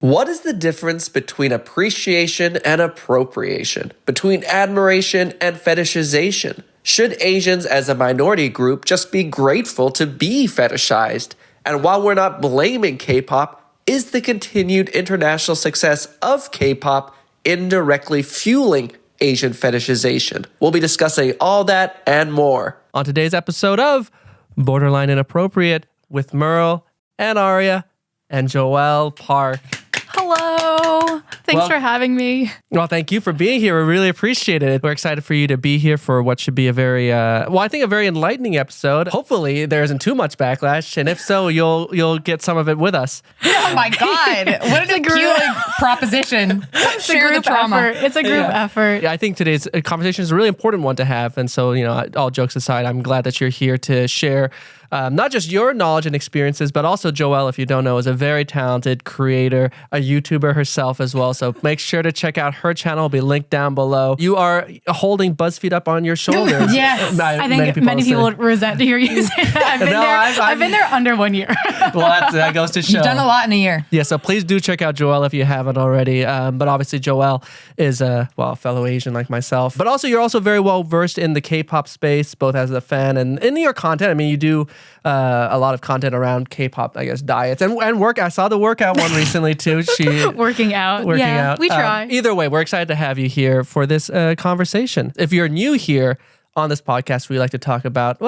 What is the difference between appreciation and appropriation? Between admiration and fetishization? Should Asians as a minority group just be grateful to be fetishized? And while we're not blaming Kpop, is the continued international success of Kpop indirectly fueling Asian fetishization? We'll be discussing all that and more on today's episode of Borderline Inappropriate with Merle and Aria and Joelle Park. Hello. Thanks for having me. Well, thank you for being here. We really appreciate it. We're excited for you to be here for what should be a very, I think a very enlightening episode. Hopefully, there isn't too much backlash, and if so, you'll get some of it with us. Oh my God! What a cute proposition. Share the trauma. Effort. It's a group effort. Yeah, I think today's conversation is a really important one to have, and so all jokes aside, I'm glad that you're here to share. Not just your knowledge and experiences, but also Joelle, if you don't know, is a very talented creator, a YouTuber herself as well. So make sure to check out her channel. It'll be linked down below. You are holding BuzzFeed up on your shoulders. Yes. I think many people would resent to hear you say that. I've been there under 1 year. Well, that goes to show. You've done a lot in a year. Yeah, so please do check out Joelle if you haven't already. But obviously Joelle is a fellow Asian like myself. But also you're also very well versed in the K-pop space, both as a fan and in your content. I mean, you do a lot of content around K-pop, I guess, diets and work. I saw the workout one recently too. Working out. We try. Either way, we're excited to have you here for this conversation. If you're new here on this podcast, we like to talk about,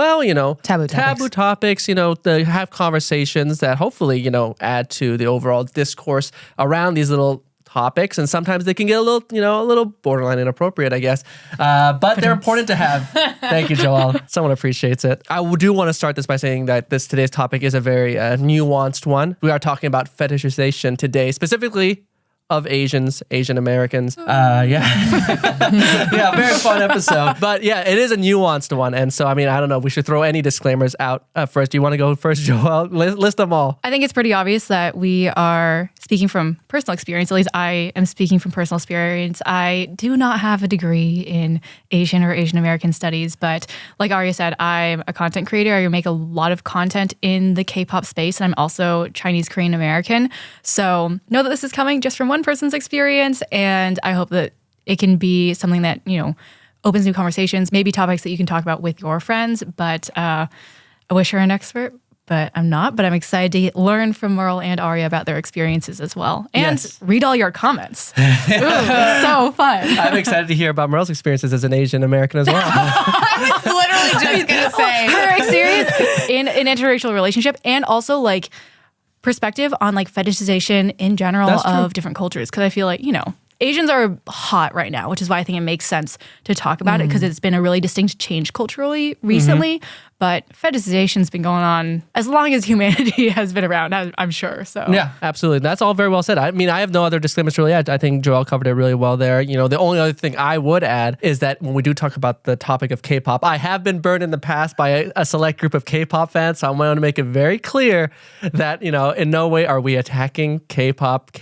taboo topics, to have conversations that hopefully, add to the overall discourse around these little topics, and sometimes they can get a little borderline inappropriate, I guess. But they're important to have. Thank you, Joelle. Someone appreciates it. I do want to start this by saying that today's topic is a very nuanced one. We are talking about fetishization today, specifically of Asian Americans. Yeah, very fun episode. But yeah, it is a nuanced one. And so, I don't know, we should throw any disclaimers out first. Do you want to go first, Joelle? List them all. I think it's pretty obvious that we are speaking from personal experience. At least I am speaking from personal experience. I do not have a degree in Asian or Asian American studies, but like Aria said, I'm a content creator. I make a lot of content in the K-pop space, and I'm also Chinese Korean American. So know that this is coming just from one person's experience, and I hope that it can be something that opens new conversations, maybe topics that you can talk about with your friends. But I wish you're an expert, but I'm not. But I'm excited to learn from Merle and Aria about their experiences as well, and read all your comments. Ooh, so fun. I'm excited to hear about Merle's experiences as an Asian American as well. I was literally just gonna say her experience in an interracial relationship, and also like perspective on like fetishization in general of different cultures. Because I feel like, Asians are hot right now, which is why I think it makes sense to talk about it, because it's been a really distinct change culturally recently. But fetishization's been going on as long as humanity has been around, I'm sure. So yeah, absolutely. That's all very well said. I have no other disclaimers really. I think Joelle covered it really well there. The only other thing I would add is that when we do talk about the topic of K-pop, I have been burned in the past by a select group of K-pop fans. So I want to make it very clear that, in no way are we attacking K-pop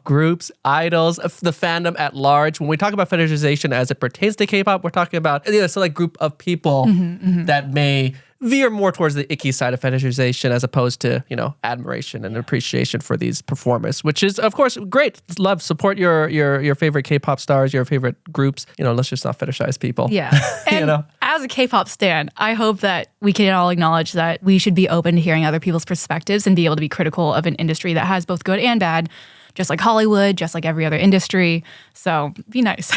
groups, idols, the fandom at large. When we talk about fetishization as it pertains to K-pop, we're talking about a select group of people that may veer more towards the icky side of fetishization as opposed to, admiration and appreciation for these performers, which is, of course, great. Love, support your favorite K-pop stars, your favorite groups. Let's just not fetishize people. Yeah. And as a K-pop stan, I hope that we can all acknowledge that we should be open to hearing other people's perspectives and be able to be critical of an industry that has both good and bad, just like Hollywood, just like every other industry. So be nice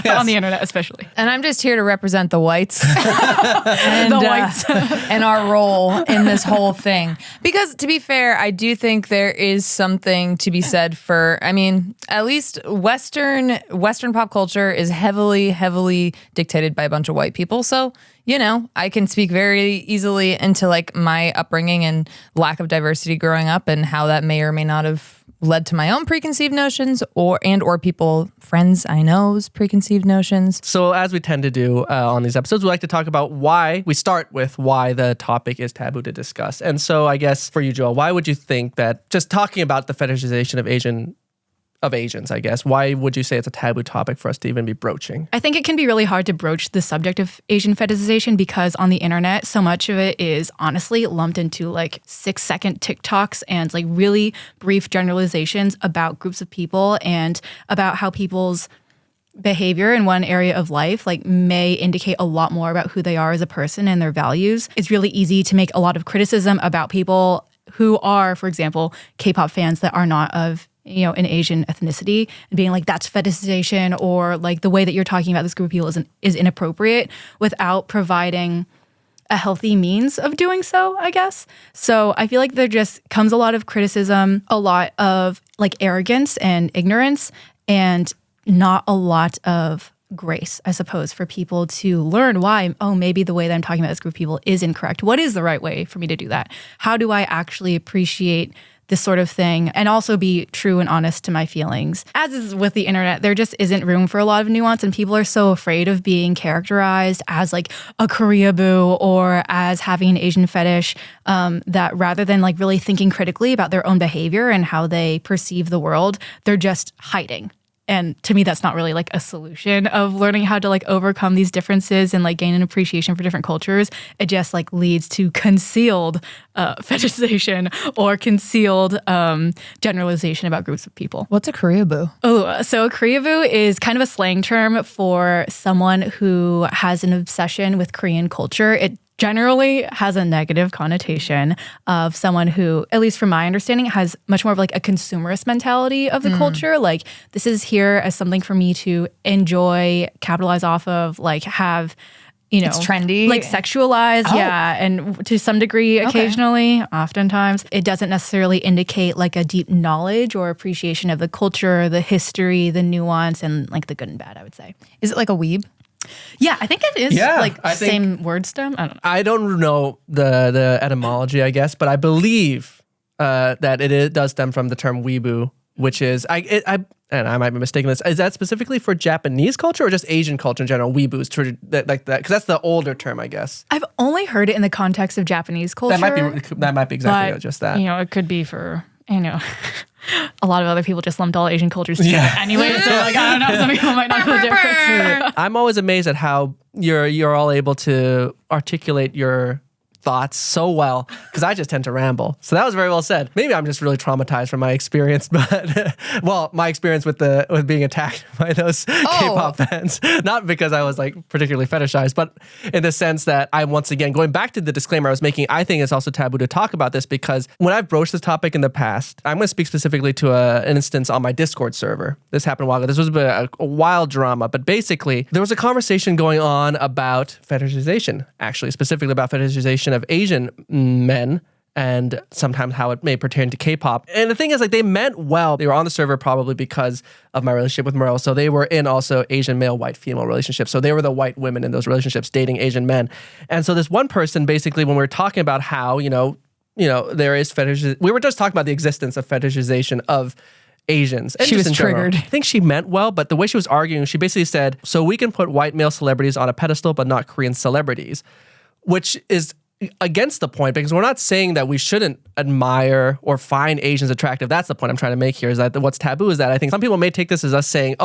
on the internet, especially. And I'm just here to represent the whites and, the whites and our role in this whole thing. Because to be fair, I do think there is something to be said for, at least Western pop culture is heavily dictated by a bunch of white people. So, I can speak very easily into like my upbringing and lack of diversity growing up and how that may or may not have led to my own preconceived notions or people, friends I know's preconceived notions. So as we tend to do on these episodes, we like to talk about why the topic is taboo to discuss. And so I guess for you, Joelle, why would you think that just talking about the fetishization of Asian of Asians, I guess. Why would you say it's a taboo topic for us to even be broaching? I think it can be really hard to broach the subject of Asian fetishization because on the internet, so much of it is honestly lumped into like 6-second TikToks and like really brief generalizations about groups of people and about how people's behavior in one area of life like may indicate a lot more about who they are as a person and their values. It's really easy to make a lot of criticism about people who are, for example, Kpop fans that are not of an Asian ethnicity and being like, that's fetishization, or like the way that you're talking about this group of people is inappropriate without providing a healthy means of doing so, I guess. So I feel like there just comes a lot of criticism, a lot of like arrogance and ignorance, and not a lot of grace, I suppose, for people to learn why, maybe the way that I'm talking about this group of people is incorrect. What is the right way for me to do that? How do I actually appreciate this sort of thing and also be true and honest to my feelings? As is with the internet, there just isn't room for a lot of nuance, and people are so afraid of being characterized as like a Koreaboo or as having an Asian fetish that rather than like really thinking critically about their own behavior and how they perceive the world, they're just hiding. And to me, that's not really like a solution of learning how to like overcome these differences and like gain an appreciation for different cultures. It just like leads to concealed fetishization or concealed generalization about groups of people. What's a Koreaboo? Oh, so a Koreaboo is kind of a slang term for someone who has an obsession with Korean culture. It generally has a negative connotation of someone who, at least from my understanding, has much more of like a consumerist mentality of the culture. Like, this is here as something for me to enjoy, capitalize off of, like have, it's trendy, like sexualize. Yeah. And to some degree, occasionally, oftentimes, it doesn't necessarily indicate like a deep knowledge or appreciation of the culture, the history, the nuance, and like the good and bad, I would say. Is it like a weeb? Yeah, I think it is same word stem. I don't know. I don't know the etymology, I guess, but I believe that it does stem from the term weeboo, which is, and I might be mistaken this, is that specifically for Japanese culture or just Asian culture in general, weeboos, like that? Because that's the older term, I guess. I've only heard it in the context of Japanese culture. That might be exactly just that. It could be for, a lot of other people just lumped all Asian cultures together anyway. So like, I don't know, some people might not know the difference. I'm always amazed at how you're all able to articulate your thoughts so well, because I just tend to ramble. So that was very well said. Maybe I'm just really traumatized from my experience, but my experience with being attacked by those K-pop fans. Not because I was like particularly fetishized, but in the sense that I'm once again going back to the disclaimer I was making. I think it's also taboo to talk about this because when I've broached this topic in the past, I'm going to speak specifically to an instance on my Discord server. This happened a while ago. This was a wild drama, but basically there was a conversation going on about fetishization, actually specifically about fetishization of Asian men and sometimes how it may pertain to K-pop. And the thing is, like, they meant well. They were on the server probably because of my relationship with Merle. So they were in also Asian male, white, female relationships. So they were the white women in those relationships dating Asian men. And so this one person, basically, when we were talking about how, there is fetish, we were just talking about the existence of fetishization of Asians. And she was triggered. I think she meant well, but the way she was arguing, she basically said, so we can put white male celebrities on a pedestal, but not Korean celebrities, which is against the point, because we're not saying that we shouldn't admire or find Asians attractive. That's the point I'm trying to make here, is that what's taboo is that I think some people may take this as us saying,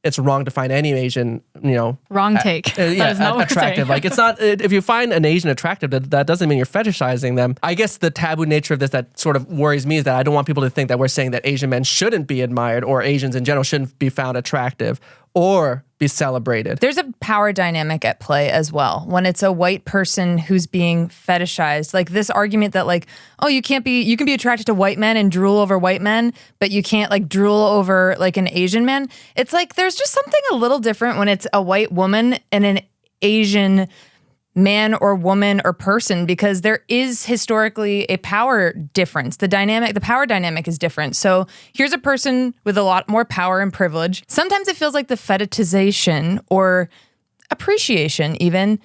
it's wrong to find any Asian, wrong take. That is not attractive. Like, it's not, if you find an Asian attractive, that doesn't mean you're fetishizing them. I guess the taboo nature of this that sort of worries me is that I don't want people to think that we're saying that Asian men shouldn't be admired or Asians in general shouldn't be found attractive or be celebrated. There's a power dynamic at play as well. When it's a white person who's being fetishized, like this argument that like, you can be attracted to white men and drool over white men, but you can't like drool over like an Asian man. It's like, there's just something a little different when it's a white woman and an Asian man or woman or person, because there is historically a power difference. The power dynamic is different. So here's a person with a lot more power and privilege. Sometimes it feels like the fetishization or appreciation even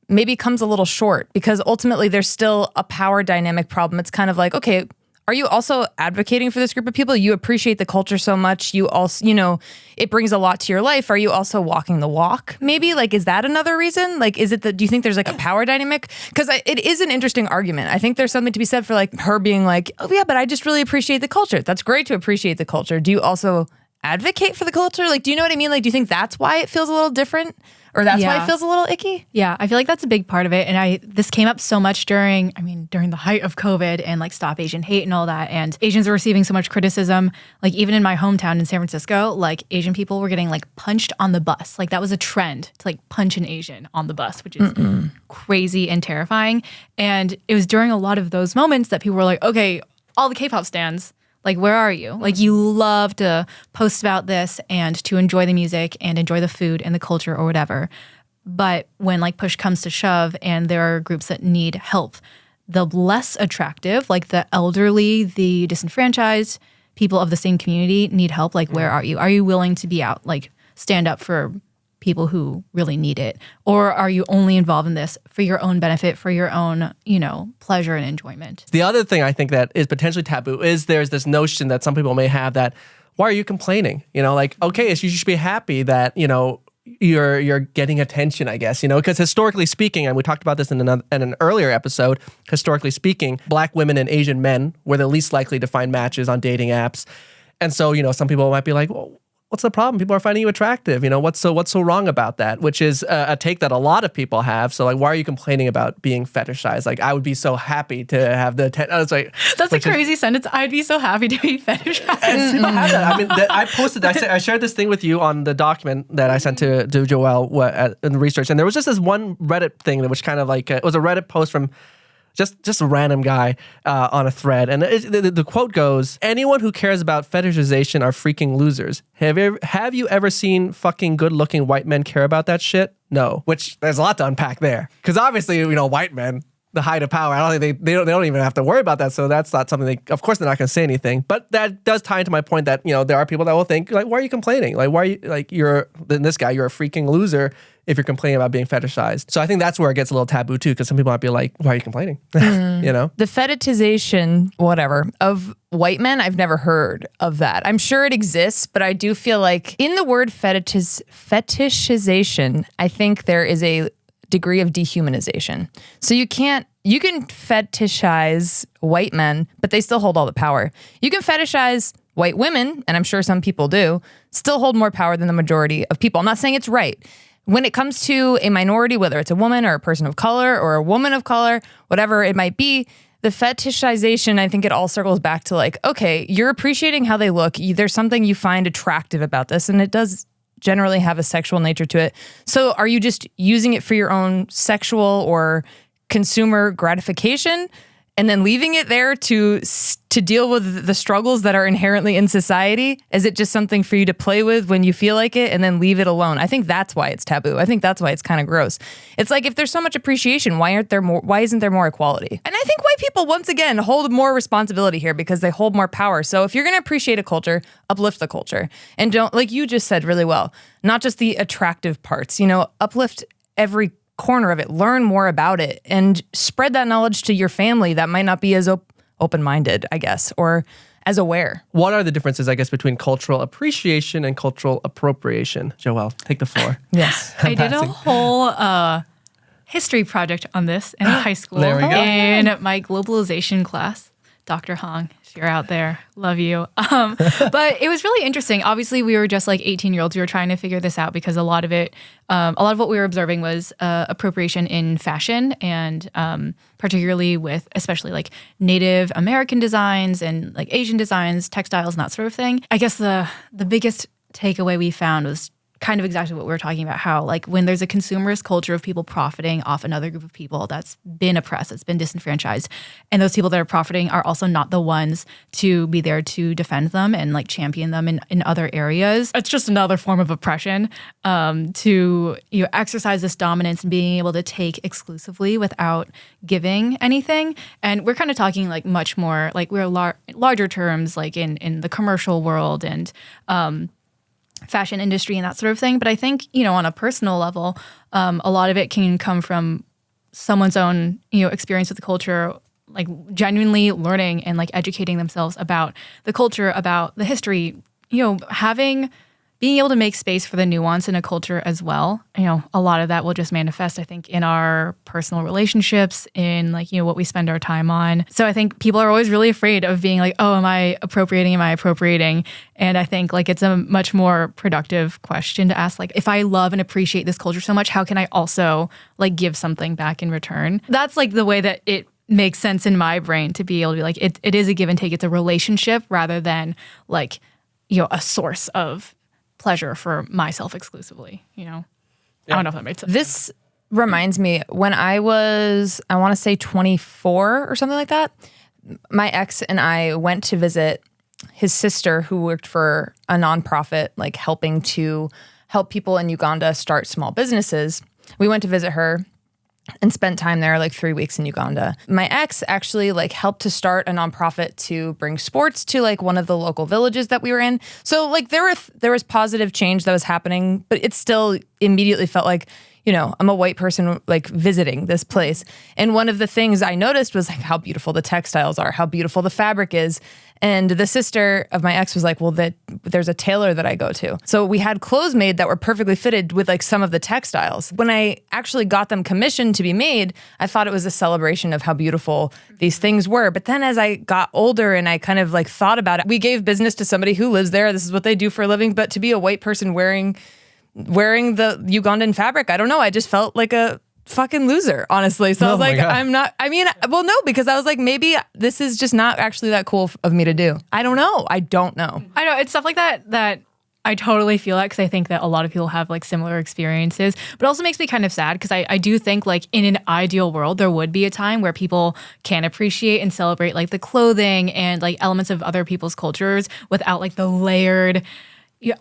maybe comes a little short, because ultimately there's still a power dynamic problem. It's kind of like, okay, are you also advocating for this group of people? You appreciate the culture so much. You also, it brings a lot to your life. Are you also walking the walk? Maybe like, is that another reason? Like, is it that, do you think there's like a power dynamic? Because it is an interesting argument. I think there's something to be said for like her being like, oh yeah, but I just really appreciate the culture. That's great to appreciate the culture. Do you also advocate for the culture? Like, do you know what I mean? Like, do you think that's why it feels a little different? Or that's why it feels a little icky? Yeah, I feel like that's a big part of it. And this came up so much during the height of COVID and like Stop Asian Hate and all that. And Asians were receiving so much criticism. Like even in my hometown in San Francisco, like Asian people were getting like punched on the bus. Like that was a trend to like punch an Asian on the bus, which is crazy and terrifying. And it was during a lot of those moments that people were like, okay, all the K-pop stans, like, where are you? Like, you love to post about this and to enjoy the music and enjoy the food and the culture or whatever. But when, like, push comes to shove and there are groups that need help, the less attractive, like the elderly, the disenfranchised, people of the same community need help. Like, where are you? Are you willing to be out, like, stand up for people who really need it? Or are you only involved in this for your own benefit, for your own, pleasure and enjoyment? The other thing I think that is potentially taboo is there's this notion that some people may have that, why are you complaining? Like, okay, so you should be happy that, you're getting attention, I guess, because historically speaking, and we talked about this in an earlier episode, historically speaking, Black women and Asian men were the least likely to find matches on dating apps. And so, some people might be like, well, what's the problem? People are finding you attractive. What's so wrong about that? Which is a take that a lot of people have. So like, why are you complaining about being fetishized? Like, I would be so happy to have the attention. I was like, that's a crazy sentence. I'd be so happy to be fetishized. And people have that. I posted, I shared this thing with you on the document that I sent to Joelle in the research. And there was just this one Reddit thing that was kind of like, it was a Reddit post from just a random guy on a thread. And the quote goes, anyone who cares about fetishization are freaking losers. Have you ever seen fucking good looking white men care about that shit? No. Which there's a lot to unpack there. Because obviously, white men, the height of power, I don't think they don't even have to worry about that. So that's not something of course they're not going to say anything. But that does tie into my point that, there are people that will think like, why are you complaining? Like, why are you like, you're a freaking loser if you're complaining about being fetishized. So I think that's where it gets a little taboo too, because some people might be like, why are you complaining? The fetishization, whatever, of white men, I've never heard of that. I'm sure it exists, but I do feel like in the word fetishization, I think there is a degree of dehumanization. So you can fetishize white men, but they still hold all the power. You can fetishize white women, and I'm sure some people do, still hold more power than the majority of people. I'm not saying it's right. When it comes to a minority, whether it's a woman or a person of color or a woman of color, whatever it might be, the fetishization, I think it all circles back to like, okay, you're appreciating how they look. There's something you find attractive about this, and it does generally have a sexual nature to it. So are you just using it for your own sexual or consumer gratification and then leaving it there to deal with the struggles that are inherently in society? Is it just something for you to play with when you feel like it and then leave it alone? I think that's why it's taboo. I think that's why it's kind of gross. It's like, if there's so much appreciation, why isn't there more equality? And I think white people, once again, hold more responsibility here because they hold more power. So if you're going to appreciate a culture, uplift the culture. And don't, like you just said really well, not just the attractive parts, uplift every corner of it, learn more about it, and spread that knowledge to your family that might not be as open-minded, I guess, or as aware. What are the differences, I guess, between cultural appreciation and cultural appropriation? Joelle, take the floor. Yes. I did a whole history project on this in high school. There we go. In my globalization class. Dr. Hong, if you're out there, love you. But it was really interesting. Obviously, we were just like 18-year-olds. We were trying to figure this out because a lot of what we were observing was appropriation in fashion, and particularly with especially like Native American designs and like Asian designs, textiles, and that sort of thing. I guess the biggest takeaway we found was kind of exactly what we were talking about, how like when there's a consumerist culture of people profiting off another group of people that's been oppressed, that's been disenfranchised, and those people that are profiting are also not the ones to be there to defend them and like champion them in other areas. It's just another form of oppression, to exercise this dominance and being able to take exclusively without giving anything. And we're kind of talking like much more like we're larger terms like in the commercial world and fashion industry and that sort of thing. But I think, on a personal level, a lot of it can come from someone's own, experience with the culture, like genuinely learning and like educating themselves about the culture, about the history, being able to make space for the nuance in a culture as well. A lot of that will just manifest, I think, in our personal relationships, in like, what we spend our time on. So I think people are always really afraid of being like, oh, am I appropriating? And I think like it's a much more productive question to ask, like, if I love and appreciate this culture so much, how can I also like give something back in return? That's like the way that it makes sense in my brain to be able to be like, it is a give and take. It's a relationship rather than like, a source of pleasure for myself exclusively, I don't know if that made sense. This reminds me, when I was, I want to say 24 or something like that, my ex and I went to visit his sister who worked for a nonprofit, like helping to help people in Uganda start small businesses. We went to visit her and spent time there, like 3 weeks in Uganda. My ex actually like helped to start a nonprofit to bring sports to like one of the local villages that we were in. So like there was positive change that was happening, but it still immediately felt like, I'm a white person like visiting this place. And one of the things I noticed was like how beautiful the textiles are, how beautiful the fabric is. And the sister of my ex was like, well, there's a tailor that I go to. So we had clothes made that were perfectly fitted with like some of the textiles. When I actually got them commissioned to be made, I thought it was a celebration of how beautiful these things were. But then as I got older and I kind of like thought about it, we gave business to somebody who lives there. This is what they do for a living. But to be a white person wearing the Ugandan fabric, I don't know. I just felt like a fucking loser, honestly. So I was like, no, because I was like, maybe this is just not actually that cool of me to do. I don't know. I know. It's stuff like that I totally feel that, because I think that a lot of people have like similar experiences, but it also makes me kind of sad because I do think like in an ideal world, there would be a time where people can appreciate and celebrate like the clothing and like elements of other people's cultures without like the layered,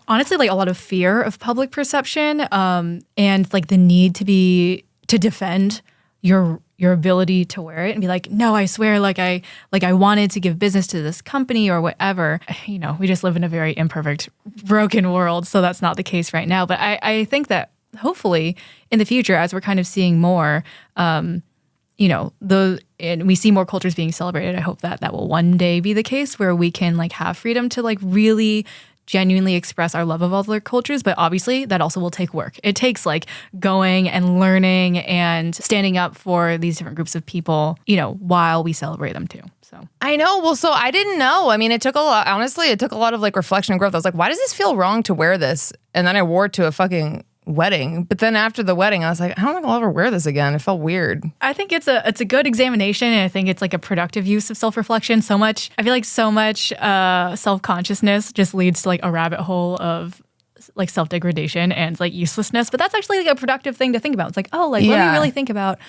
honestly, like a lot of fear of public perception, and like the need to defend your ability to wear it and be like, no, I swear, like I wanted to give business to this company or whatever. We just live in a very imperfect, broken world, so that's not the case right now. But I think that hopefully in the future, as we're kind of seeing more, and we see more cultures being celebrated, I hope that will one day be the case where we can like have freedom to like really genuinely express our love of other cultures. But obviously that also will take work. It takes like going and learning and standing up for these different groups of people, while we celebrate them too. So I know. Well, so I didn't know. I mean, it took a lot, honestly, it took a lot of like reflection and growth. I was like, why does this feel wrong to wear this? And then I wore it to a fucking wedding. But then after the wedding, I was like, I don't think I'll ever wear this again. It felt weird. I think it's a good examination, and I think it's like a productive use of self-reflection. I feel like so much self-consciousness just leads to like a rabbit hole of like self-degradation and like uselessness. But that's actually like a productive thing to think about. It's like, let me really think about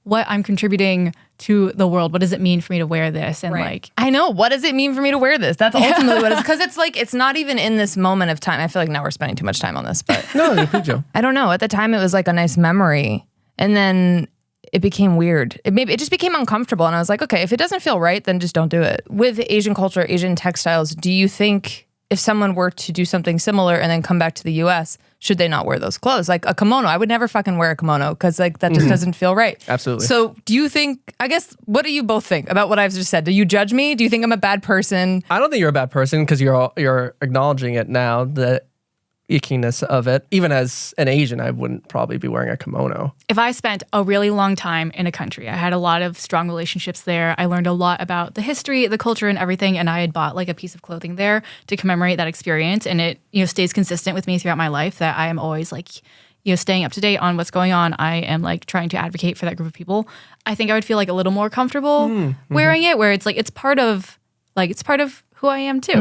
what I'm contributing to the world. What does it mean for me to wear this? And like, I know, what does it mean for me to wear this? That's ultimately what it is. Because it's like, it's not even in this moment of time. I feel like now we're spending too much time on this, but no, you're pretty Joe. I don't know. At the time, it was like a nice memory. And then it became weird. It just became uncomfortable. And I was like, okay, if it doesn't feel right, then just don't do it. With Asian culture, Asian textiles, do you think if someone were to do something similar and then come back to the US, should they not wear those clothes? Like a kimono. I would never fucking wear a kimono because like that just doesn't feel right. Absolutely. So do you think, I guess, what do you both think about what I've just said? Do you judge me? Do you think I'm a bad person? I don't think you're a bad person because you're acknowledging it now, the ickiness of it. Even as an Asian, I wouldn't probably be wearing a kimono. If I spent a really long time in a country, I had a lot of strong relationships there. I learned a lot about the history, the culture, and everything. And I had bought like a piece of clothing there to commemorate that experience. And it, stays consistent with me throughout my life that I am always like, staying up to date on what's going on. I am like trying to advocate for that group of people. I think I would feel like a little more comfortable wearing it, where it's like, it's part of who I am too,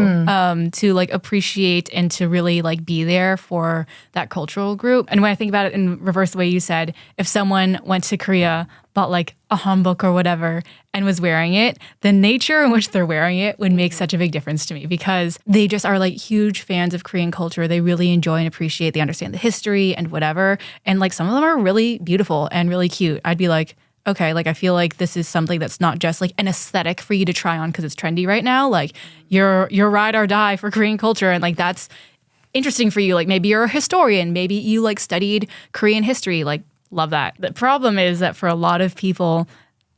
to like appreciate and to really like be there for that cultural group. And when I think about it in reverse, the way you said, if someone went to Korea, bought like a hanbok or whatever and was wearing it, the nature in which they're wearing it would make such a big difference to me because they just are like huge fans of Korean culture. They really enjoy and appreciate, they understand the history and whatever. And like some of them are really beautiful and really cute. I'd be like, okay, like I feel like this is something that's not just like an aesthetic for you to try on because it's trendy right now. Like you're ride or die for Korean culture, and like that's interesting for you. Like maybe you're a historian, maybe you like studied Korean history, like love that. The problem is that for a lot of people,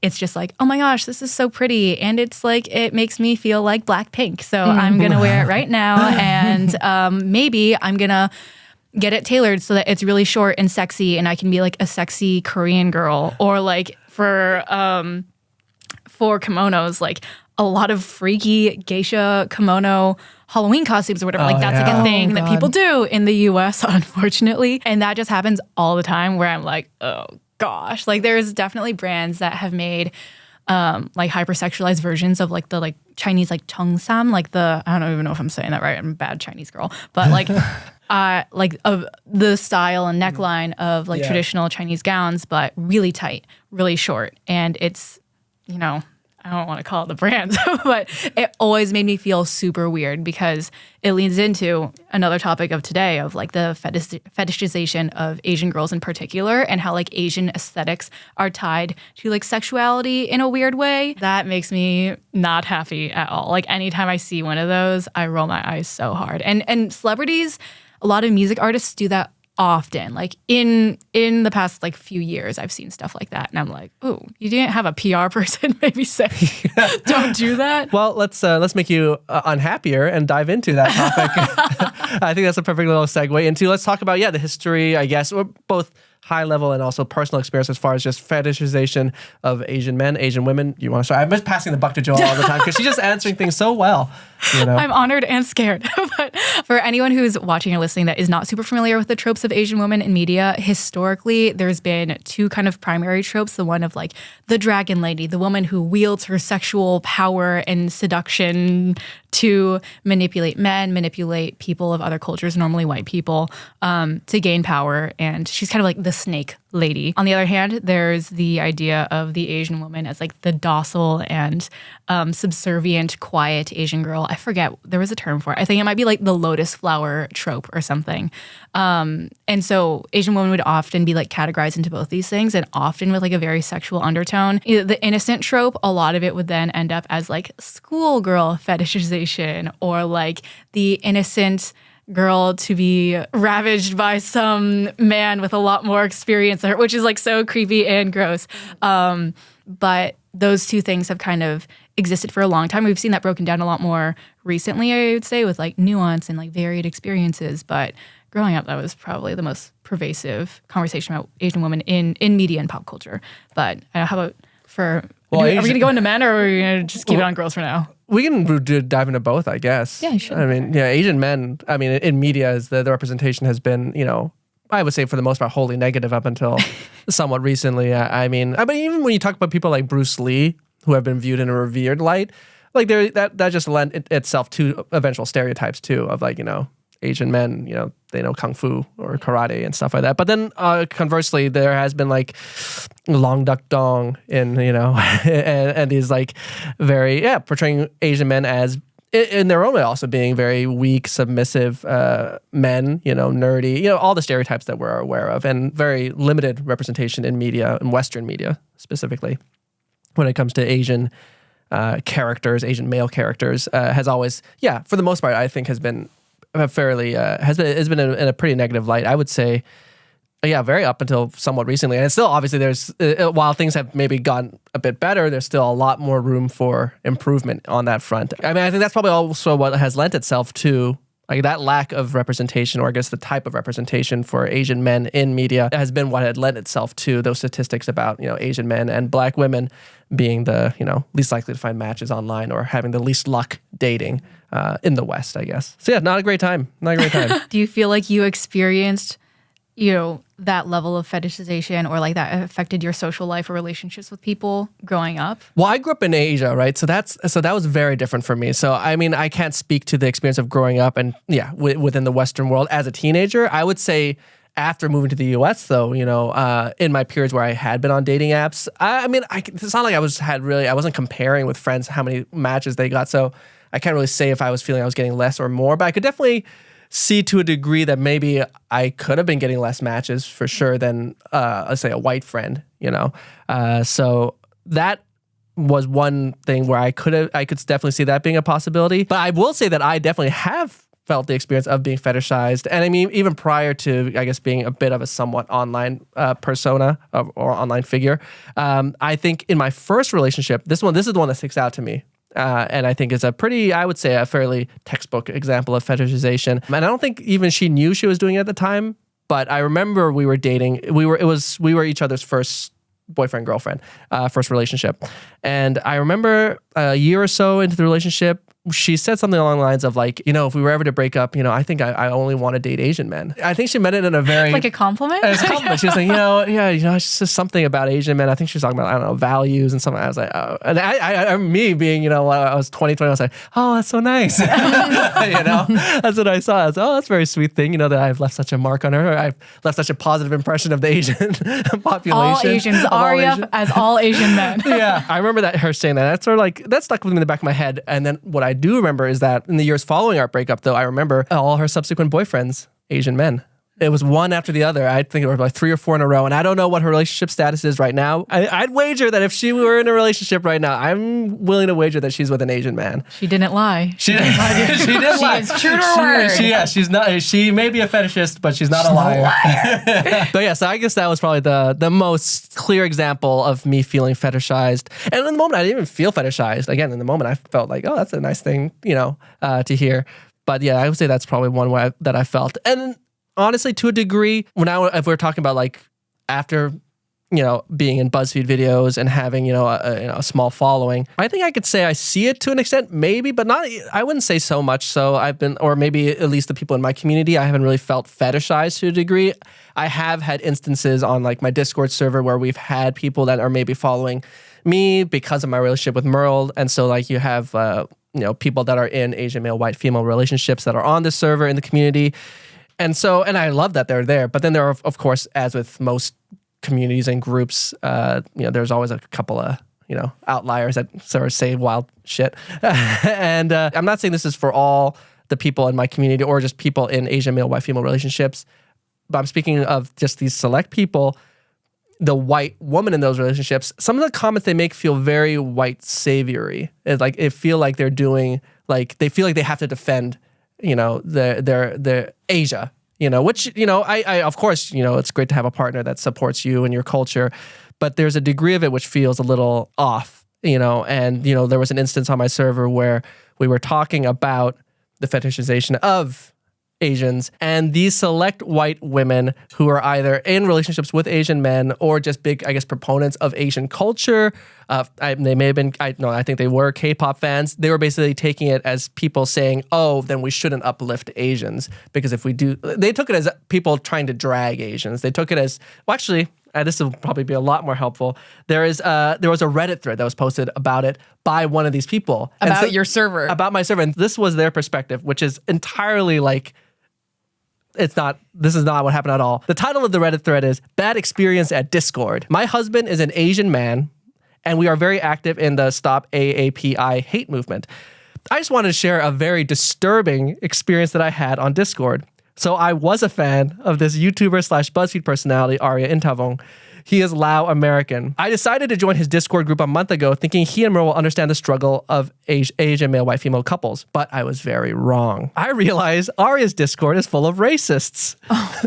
it's just like, oh my gosh, this is so pretty. And it's like, it makes me feel like Blackpink. So I'm going to wear it right now. And maybe I'm going to get it tailored so that it's really short and sexy and I can be like a sexy Korean girl. Or like for kimonos, like a lot of freaky geisha kimono Halloween costumes or whatever. Like that's like a thing that people do in the US, unfortunately. And that just happens all the time where I'm like, oh gosh. Like there's definitely brands that have made like hypersexualized versions of like the like Chinese like cheongsam, like the, I don't even know if I'm saying that right. I'm a bad Chinese girl. But like of the style and neckline of like traditional Chinese gowns, but really tight, really short. And it's, you know, I don't want to call it the brand, but it always made me feel super weird because it leans into another topic of today of like the fetishization of Asian girls in particular and how like Asian aesthetics are tied to like sexuality in a weird way. That makes me not happy at all. Like anytime I see one of those, I roll my eyes so hard. And celebrities, a lot of music artists do that often. Like in the past like few years, I've seen stuff like that, and I'm like, "Oh, you didn't have a PR person maybe say, don't do that." Well, let's make you unhappier and dive into that topic. I think that's a perfect little segue into. Let's talk about the history. I guess or both high level and also personal experience as far as just fetishization of Asian men, Asian women. You want to start? I'm just passing the buck to Joelle all the time because she's just answering things so well. You know? I'm honored and scared. But for anyone who's watching or listening that is not super familiar with the tropes of Asian women in media, historically, there's been two kind of primary tropes. The one of like the dragon lady, the woman who wields her sexual power and seduction to manipulate men, manipulate people of other cultures, normally white people, to gain power. And she's kind of like the snake lady. On the other hand, there's the idea of the Asian woman as like the docile and subservient, quiet Asian girl. I forget, there was a term for it. I think it might be like the lotus flower trope or something. And so Asian women would often be like categorized into both these things and often with like a very sexual undertone. The innocent trope, a lot of it would then end up as like schoolgirl fetishization or like the innocent girl to be ravaged by some man with a lot more experience, which is like so creepy and gross. But those two things have kind of existed for a long time. We've seen that broken down a lot more recently, I would say, with like nuance and like varied experiences. But growing up, that was probably the most pervasive conversation about Asian women in media and pop culture. But how about are we going to go into men or are we going to just keep it on girls for now? We can dive into both, I guess. Yeah, sure. I mean, Asian men, I mean, in media, is the representation has been, I would say for the most part, wholly negative up until somewhat recently. I mean, even when you talk about people like Bruce Lee, who have been viewed in a revered light, like that just lent itself to eventual stereotypes too of like, Asian men, they know kung fu or karate and stuff like that. But then conversely, there has been like long duck dong in, and these like very, portraying Asian men as in their own way also being very weak, submissive men, nerdy, all the stereotypes that we're aware of, and very limited representation in media, in Western media specifically, when it comes to Asian characters, Asian male characters, has always, for the most part, I think has been fairly has been in a pretty negative light, I would say. Very up until somewhat recently, and it's still obviously there's while things have maybe gotten a bit better, there's still a lot more room for improvement on that front. I mean, I think that's probably also what has lent itself to like that lack of representation, or I guess the type of representation for Asian men in media has been what had lent itself to those statistics about Asian men and Black women being the least likely to find matches online or having the least luck dating in the West, I guess. So not a great time. Do you feel like you experienced that level of fetishization or like that affected your social life or relationships with people growing up? Well, I grew up in Asia, right? So that was very different for me. So I mean, I can't speak to the experience of growing up and within the Western world as a teenager. I would say after moving to the US though, in my periods where I had been on dating apps, it's not like I wasn't comparing with friends how many matches they got. So I can't really say if I was feeling I was getting less or more, but I could definitely see to a degree that maybe I could have been getting less matches for sure than, let's say, a white friend, So that was one thing where I could definitely see that being a possibility. But I will say that I definitely have felt the experience of being fetishized. And I mean, even prior to, I guess, being a bit of a somewhat online persona or online figure, I think in my first relationship, this is the one that sticks out to me. And I think it's I would say a fairly textbook example of fetishization. And I don't think even she knew she was doing it at the time, but I remember we were dating. We were each other's first boyfriend, girlfriend, first relationship. And I remember a year or so into the relationship, she said something along the lines of like, if we were ever to break up, I think I only want to date Asian men. I think she meant it in a very... Like a compliment? As a compliment. She was like, it's just something about Asian men. I think she was talking about, I don't know, values and something. I was like, oh. And me being, I was 20, I was like, oh, that's so nice. That's what I saw. I was like, oh, that's a very sweet thing, that I've left such a mark on her. I've left such a positive impression of the Asian population. All Asians. Aria as all Asian men. Yeah. I remember her saying that. That's sort of like, that stuck with me in the back of my head. And then what I do remember is that in the years following our breakup, though, I remember all her subsequent boyfriends, Asian men. It was one after the other. I think it was like 3 or 4 in a row. And I don't know what her relationship status is right now. I'd wager that if she were in a relationship right now, I'm willing to wager that she's with an Asian man. She didn't lie. She didn't lie. She didn't lie. She is true to her word. She's not. She may be a fetishist, but she's not a liar. But yeah, so I guess that was probably the most clear example of me feeling fetishized. And in the moment, I didn't even feel fetishized. Again, in the moment, I felt like, oh, that's a nice thing, to hear. But yeah, I would say that's probably one way that I felt. And honestly, to a degree, if we're talking about like after, being in BuzzFeed videos and having, a small following, I think I could say I see it to an extent, maybe, but not, I wouldn't say so much. So or maybe at least the people in my community, I haven't really felt fetishized to a degree. I have had instances on like my Discord server where we've had people that are maybe following me because of my relationship with Merle. And so like you have, people that are in Asian male, white, female relationships that are on this server in the community. And I love that they're there. But then there are, of course, as with most communities and groups, there's always a couple of, outliers that sort of say wild shit. And I'm not saying this is for all the people in my community or just people in Asian male, white, female relationships, but I'm speaking of just these select people, the white woman in those relationships. Some of the comments they make feel very white saviory. It feel like they're doing, like, they feel like they have to defend their Asia, which, I of course, it's great to have a partner that supports you and your culture, but there's a degree of it which feels a little off, and, there was an instance on my server where we were talking about the fetishization of Asians and these select white women who are either in relationships with Asian men or just big, I guess, proponents of Asian culture. They may have been, I think they were Kpop fans. They were basically taking it as people saying, oh, then we shouldn't uplift Asians because if we do, they took it as people trying to drag Asians. They took it as, well, actually, this will probably be a lot more helpful. There was a Reddit thread that was posted about it by one of these people. About your server. About my server. And this was their perspective, which is entirely like, this is not what happened at all. The title of the Reddit thread is Bad Experience at Discord. My husband is an Asian man, and we are very active in the Stop AAPI hate movement. I just wanted to share a very disturbing experience that I had on Discord. So I was a fan of this YouTuber/BuzzFeed personality, Aria Intavong. He is Lao American. I decided to join his Discord group a month ago thinking he and Merle will understand the struggle of Asian male, white, female couples, but I was very wrong. I realized Aria's Discord is full of racists. Oh.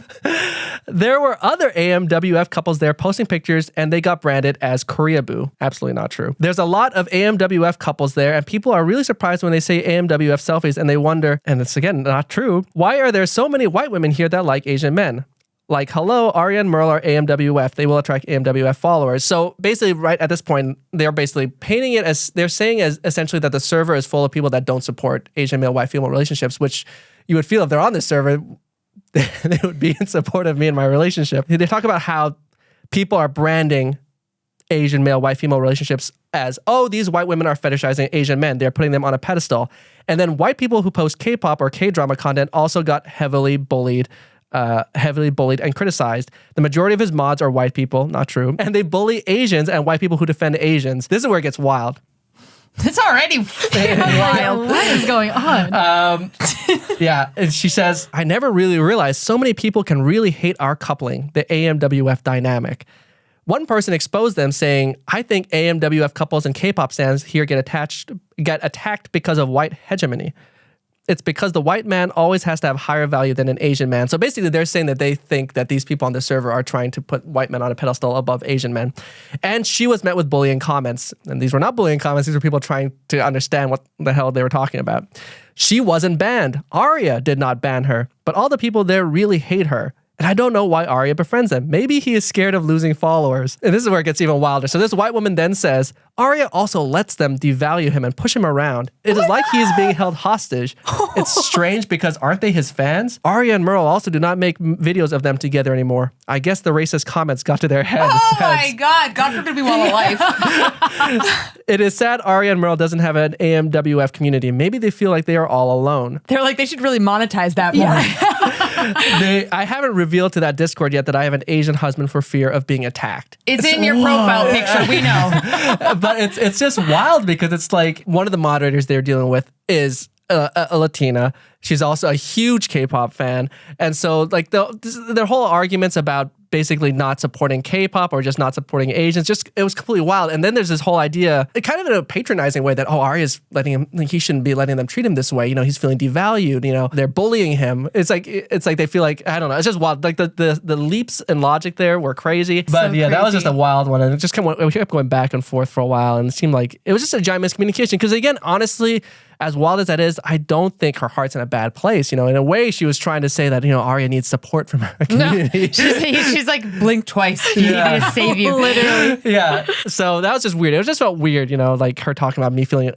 There were other AMWF couples there posting pictures and they got branded as Koreaboo. Absolutely not true. There's a lot of AMWF couples there and people are really surprised when they say AMWF selfies and they wonder, and it's again not true, why are there so many white women here that like Asian men? Like, hello, Aria and Merle are AMWF. They will attract AMWF followers. So basically, right at this point, they're basically painting it as, they're saying as essentially that the server is full of people that don't support Asian male, white, female relationships, which you would feel if they're on this server, they would be in support of me and my relationship. They talk about how people are branding Asian male, white, female relationships as, oh, these white women are fetishizing Asian men. They're putting them on a pedestal. And then white people who post Kpop or K-drama content also got heavily bullied and criticized. The majority of his mods are white people, not true. And they bully Asians and white people who defend Asians. This is where it gets wild. It's already wild. What is going on? Yeah, and she says, I never really realized so many people can really hate our coupling, the AMWF Dynamic. One person exposed them saying, I think AMWF couples and K-pop stans here get attacked because of white hegemony. it's because the white man always has to have higher value than an Asian man. So basically they're saying that they think that these people on the server are trying to put white men on a pedestal above Asian men. And she was met with bullying comments. And these were not bullying comments. These were people trying to understand what the hell they were talking about. She wasn't banned. Aria did not ban her, but all the people there really hate her. And I don't know why Aria befriends them. Maybe he is scared of losing followers. And this is where it gets even wilder. So this white woman then says, Aria also lets them devalue him and push him around. It is like he is being held hostage. It's strange because aren't they his fans? Aria and Merle also do not make videos of them together anymore. I guess the racist comments got to their heads. Oh my God. God forbid we want a life. It is sad Aria and Merle doesn't have an AMWF community. Maybe they feel like they are all alone. They're like, they should really monetize that more. I haven't revealed to that Discord yet that I have an Asian husband for fear of being attacked. It's in your profile picture. We know. But it's just wild because it's like one of the moderators they're dealing with is a Latina. She's also a huge K-pop fan. And so like their whole arguments about basically not supporting K-pop or just not supporting Asians, it was completely wild. And then there's this whole idea, kind of in a patronizing way that, Aria's letting him, he shouldn't be letting them treat him this way. You know, he's feeling devalued, they're bullying him. It's like they feel like, I don't know, it's just wild. Like the leaps in logic there were crazy. But so yeah, that was just a wild one. And we kept going back and forth for a while. And it seemed like it was just a giant miscommunication. Because again, honestly, as wild as that is, I don't think her heart's in a bad place. In a way, she was trying to say that, Aria needs support from her community. No, she's like, blink twice. He needs to save you. Literally. Yeah. So that was just weird. It just felt weird, like her talking about me feeling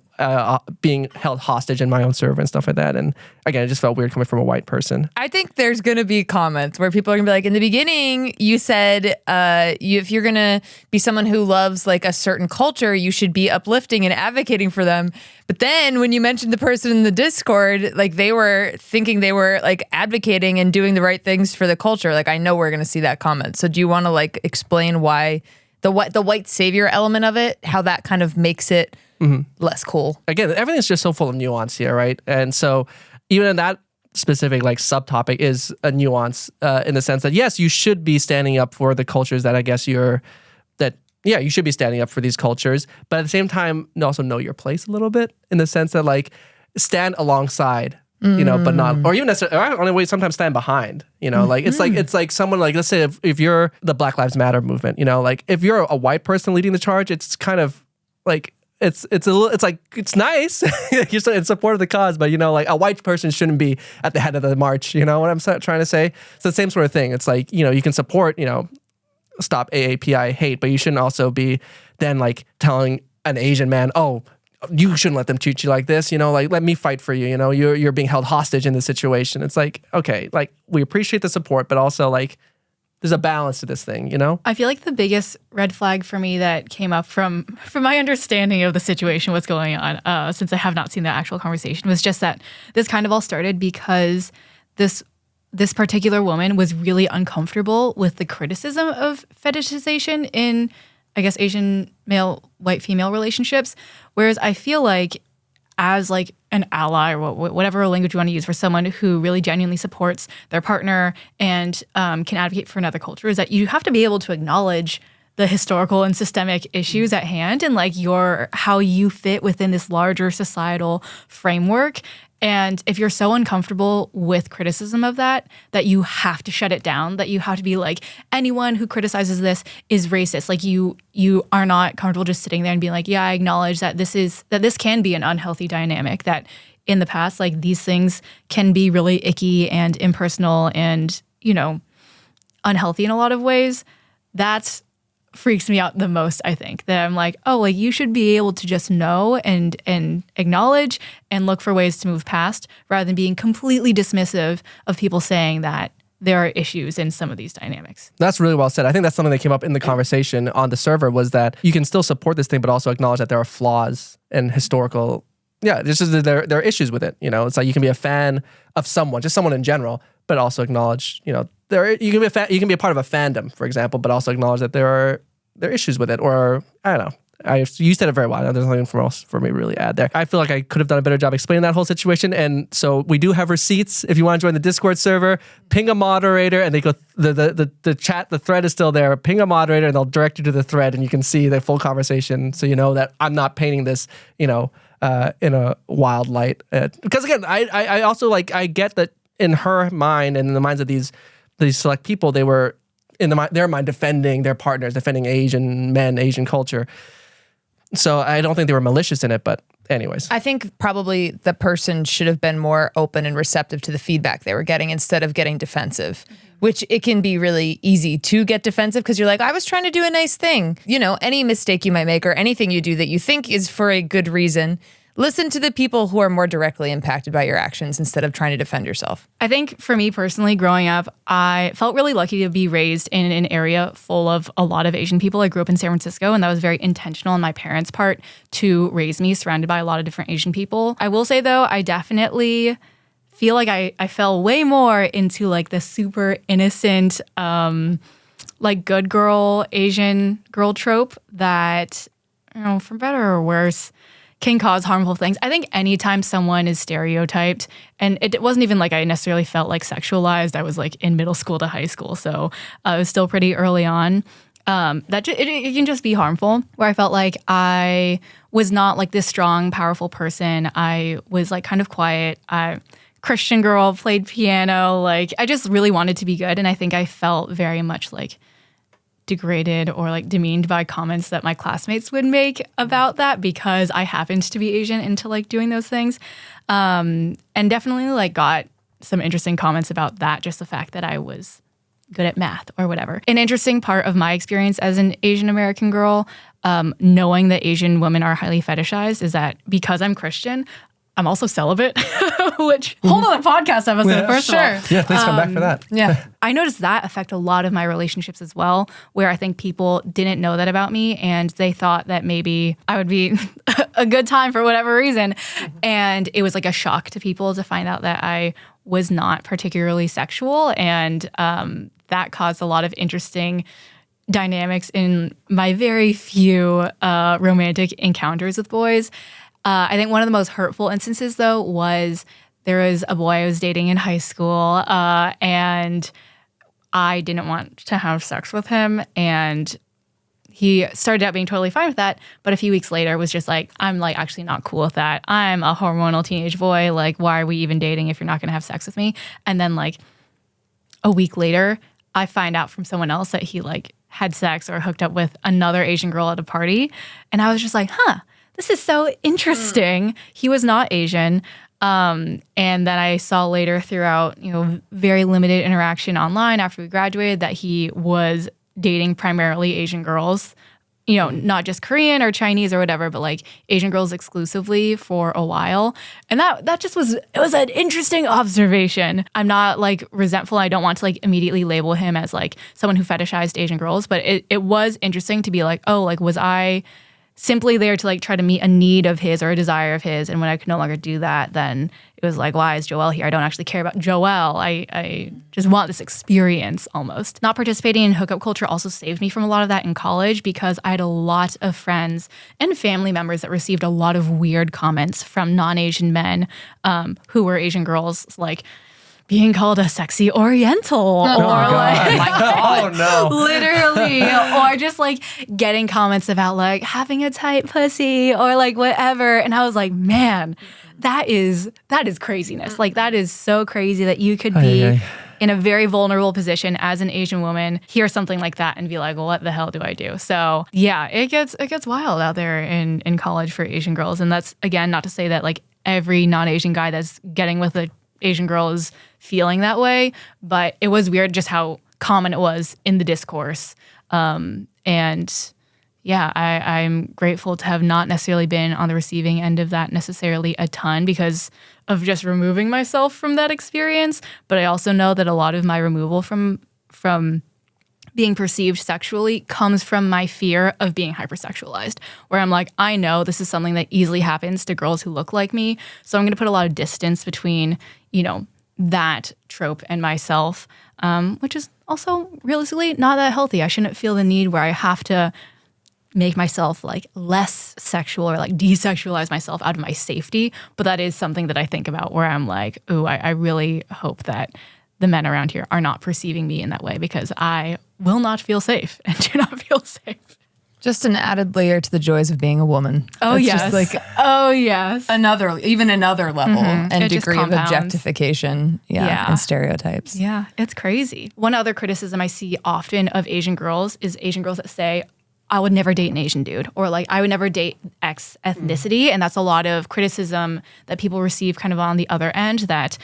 being held hostage in my own server and stuff like that. And again, it just felt weird coming from a white person. I think there's going to be comments where people are going to be like, in the beginning, you said if you're going to be someone who loves like a certain culture, you should be uplifting and advocating for them. But then when you mentioned the person in the Discord, like they were thinking they were like advocating and doing the right things for the culture. Like I know we're going to see that comment. So do you want to like explain why the white savior element of it, how that kind of makes it less cool? Again, everything's just so full of nuance here, right? And so even in that specific like subtopic is a nuance in the sense that yes, you should be standing up for the cultures that I guess yeah, you should be standing up for these cultures, but at the same time, also know your place a little bit in the sense that like stand alongside, but not, or even necessarily, on the way, sometimes stand behind, like it's like someone like, let's say if you're the Black Lives Matter movement, like if you're a white person leading the charge, it's kind of like, it's nice, you're in support of the cause, but like a white person shouldn't be at the head of the march, what I'm trying to say? It's the same sort of thing. It's like, you can support, stop AAPI hate, but you shouldn't also be then like telling an Asian man, you shouldn't let them treat you like this, like let me fight for you, you're being held hostage in this situation. It's like, okay, like we appreciate the support, but also like there's a balance to this thing, I feel like the biggest red flag for me that came up from my understanding of the situation, what's going on, since I have not seen the actual conversation, was just that this kind of all started because this particular woman was really uncomfortable with the criticism of fetishization in, I guess, Asian male, white female relationships. Whereas I feel like as like an ally or whatever language you want to use for someone who really genuinely supports their partner and can advocate for another culture, is that you have to be able to acknowledge the historical and systemic issues at hand and like how you fit within this larger societal framework. And if you're so uncomfortable with criticism of that you have to shut it down, that you have to be like, anyone who criticizes this is racist. Like you are not comfortable just sitting there and being like, yeah, I acknowledge that this can be an unhealthy dynamic, that in the past, like these things can be really icky and impersonal and, unhealthy in a lot of ways. That's freaks me out the most, I think, that I'm like, like you should be able to just know and acknowledge and look for ways to move past rather than being completely dismissive of people saying that there are issues in some of these dynamics. That's really well said. I think that's something that came up in the conversation on the server, was that you can still support this thing, but also acknowledge that there are flaws and historical, there are issues with it. It's like you can be a fan of someone, just someone in general, but also acknowledge, you can be a part of a fandom, for example, but also acknowledge that there are issues with it, or I don't know. You said it very well. There's nothing else for me to really add there. I feel like I could have done a better job explaining that whole situation. And so we do have receipts. If you want to join the Discord server, ping a moderator, and they go the chat, the thread is still there. Ping a moderator, and they'll direct you to the thread, and you can see the full conversation. So you know that I'm not painting this, in a wild light. Because again, I also like, I get that in her mind and in the minds of these select people, they were in their mind defending their partners, defending Asian men, Asian culture. So I don't think they were malicious in it, but anyways. I think probably the person should have been more open and receptive to the feedback they were getting instead of getting defensive, which it can be really easy to get defensive because you're like, I was trying to do a nice thing. You know, any mistake you might make or anything you do that you think is for a good reason, listen to the people who are more directly impacted by your actions instead of trying to defend yourself. I think for me personally, growing up, I felt really lucky to be raised in an area full of a lot of Asian people. I grew up in San Francisco, and that was very intentional on my parents' part to raise me surrounded by a lot of different Asian people. I will say, though, I definitely feel like I fell way more into like the super innocent, like good girl, Asian girl trope that, you know, for better or worse, can cause harmful things. I think anytime someone is stereotyped, and it wasn't even like I necessarily felt like sexualized. I was like in middle school to high school, so it was still pretty early on. It can just be harmful, where I felt like I was not like this strong, powerful person. I was like kind of quiet. Christian girl, played piano. Like I just really wanted to be good, and I think I felt very much like degraded or like demeaned by comments that my classmates would make about that because I happened to be Asian into like doing those things. And definitely like got some interesting comments about that, just the fact that I was good at math or whatever. An interesting part of my experience as an Asian American girl, knowing that Asian women are highly fetishized, is that because I'm Christian, I'm also celibate, which hold on the podcast episode first of all. Yeah, please come back for that. Yeah. I noticed that affect a lot of my relationships as well, where I think people didn't know that about me and they thought that maybe I would be a good time for whatever reason. And it was like a shock to people to find out that I was not particularly sexual. And that caused a lot of interesting dynamics in my very few romantic encounters with boys. I think one of the most hurtful instances, though, was there was a boy I was dating in high school, and I didn't want to have sex with him, and he started out being totally fine with that, but a few weeks later was just like, I'm like actually not cool with that. I'm a hormonal teenage boy. Like, why are we even dating if you're not going to have sex with me? And then like a week later, I find out from someone else that he like had sex or hooked up with another Asian girl at a party, and I was just like, this is so interesting. He was not Asian. And then I saw later throughout, very limited interaction online after we graduated that he was dating primarily Asian girls, not just Korean or Chinese or whatever, but like Asian girls exclusively for a while. And that just was an interesting observation. I'm not like resentful. I don't want to like immediately label him as like someone who fetishized Asian girls, but it was interesting to be like, oh, like was I simply there to like try to meet a need of his or a desire of his, and when I could no longer do that, then it was like, why is Joelle here? I don't actually care about Joelle. I just want this experience almost. Not participating in hookup culture also saved me from a lot of that in college because I had a lot of friends and family members that received a lot of weird comments from non-Asian men who were Asian girls, like being called a sexy Oriental literally, or just like getting comments about like having a tight pussy or like whatever. And I was like, man, that is craziness. Like that is so crazy that you could be in a very vulnerable position as an Asian woman, hear something like that and be like, well, what the hell do I do? So yeah, it gets wild out there in college for Asian girls. And that's, again, not to say that like every non-Asian guy that's getting with a Asian girl is feeling that way, but it was weird just how common it was in the discourse. And yeah, I'm grateful to have not necessarily been on the receiving end of that necessarily a ton because of just removing myself from that experience. But I also know that a lot of my removal from being perceived sexually comes from my fear of being hypersexualized, where I'm like, I know this is something that easily happens to girls who look like me. So I'm going to put a lot of distance between, that trope and myself, which is also realistically not that healthy. I shouldn't feel the need where I have to make myself like less sexual or like desexualize myself out of my safety. But that is something that I think about where I'm like, ooh, I really hope that the men around here are not perceiving me in that way because I will not feel safe and do not feel safe. Just an added layer to the joys of being a woman. Oh, That's yes. just like another level and degree of objectification and stereotypes. Yeah, it's crazy. One other criticism I see often of Asian girls is Asian girls that say, I would never date an Asian dude, or like I would never date X ethnicity. And that's a lot of criticism that people receive kind of on the other end that,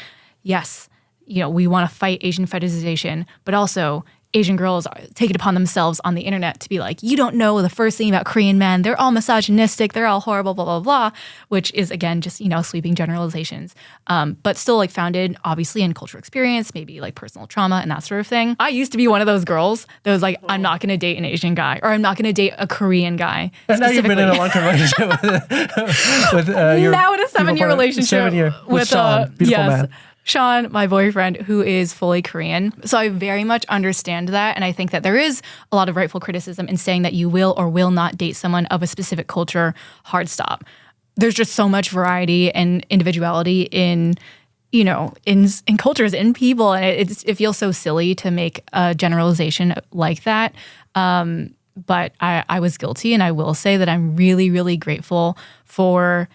yes, we want to fight Asian fetishization, but also Asian girls take it upon themselves on the internet to be like, you don't know the first thing about Korean men. They're all misogynistic. They're all horrible, blah, blah, blah, which is, again, just, sweeping generalizations. But still like founded, obviously, in cultural experience, maybe like personal trauma and that sort of thing. I used to be one of those girls that was like, I'm not going to date an Asian guy, or I'm not going to date a Korean guy. And now you've been in a long-term relationship with your now in a 7-year relationship with Sean, beautiful man. Sean, my boyfriend, who is fully Korean. So I very much understand that. And I think that there is a lot of rightful criticism in saying that you will or will not date someone of a specific culture. Hard stop. There's just so much variety and individuality in cultures, in people. And it feels so silly to make a generalization like that. But I was guilty. And I will say that I'm really, really grateful for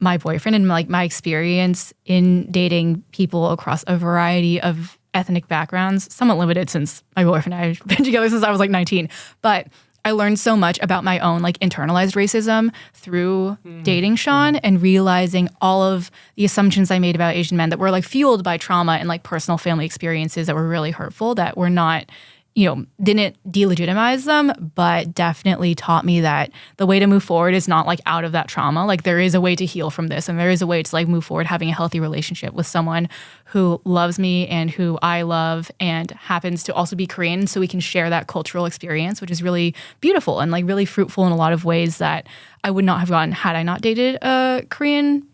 my boyfriend and like my experience in dating people across a variety of ethnic backgrounds, somewhat limited since my boyfriend and I have been together since I was like 19. But I learned so much about my own like internalized racism through dating Sean and realizing all of the assumptions I made about Asian men that were like fueled by trauma and like personal family experiences that were really hurtful, that were not, didn't delegitimize them, but definitely taught me that the way to move forward is not like out of that trauma. Like there is a way to heal from this, and there is a way to like move forward having a healthy relationship with someone who loves me and who I love and happens to also be Korean, so we can share that cultural experience, which is really beautiful and like really fruitful in a lot of ways that I would not have gotten had I not dated a Korean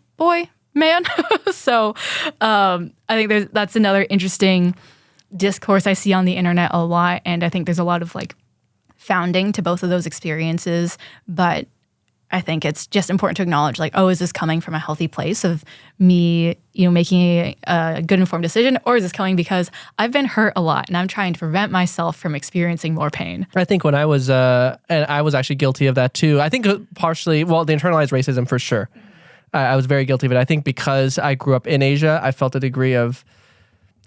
man. So I think that's another interesting discourse I see on the internet a lot, and I think there's a lot of like founding to both of those experiences, but I think it's just important to acknowledge like, oh, is this coming from a healthy place of me, making a good informed decision, or is this coming because I've been hurt a lot and I'm trying to prevent myself from experiencing more pain? I think when I was, and I was actually guilty of that too. I think partially, the internalized racism for sure. I was very guilty of it. I think because I grew up in Asia, I felt a degree of,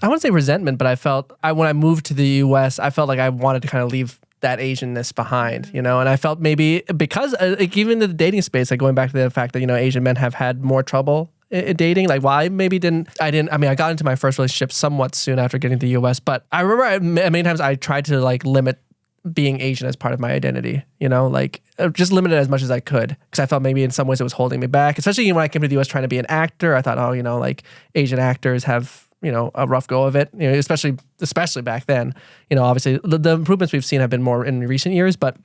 I wouldn't say resentment, but I felt when I moved to the US, I felt like I wanted to kind of leave that Asianness behind, and I felt maybe because even in the dating space, like going back to the fact that, Asian men have had more trouble in dating, like I got into my first relationship somewhat soon after getting to the US, but I remember many times I tried to like limit being Asian as part of my identity, like just limit it as much as I could, because I felt maybe in some ways it was holding me back, especially when I came to the US trying to be an actor. I thought, like Asian actors have a rough go of it, especially back then. Obviously the improvements we've seen have been more in recent years. But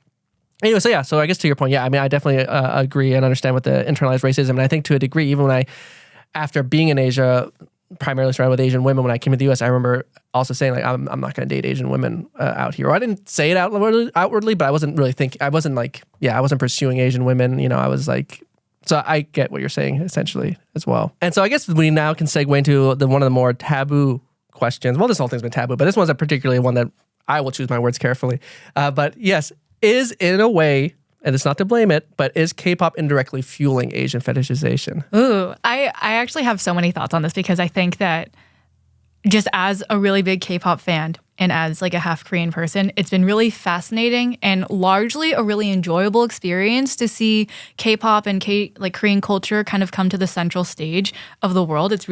anyway, so I guess to your point, I definitely agree and understand with the internalized racism. And I think to a degree, even after being in Asia, primarily surrounded with Asian women, when I came to the US, I remember also saying like, I'm not going to date Asian women out here. Or I didn't say it outwardly, but I wasn't really thinking, I wasn't pursuing Asian women. I was like, so I get what you're saying essentially as well. And so I guess we now can segue into one of the more taboo questions. Well, this whole thing's been taboo, but this one's particularly one that I will choose my words carefully. But yes, is in a way, and it's not to blame it, but is Kpop indirectly fueling Asian fetishization? Ooh, I actually have so many thoughts on this, because I think that just as a really big Kpop fan and as like a half Korean person, it's been really fascinating and largely a really enjoyable experience to see Kpop and Korean culture kind of come to the central stage of the world. It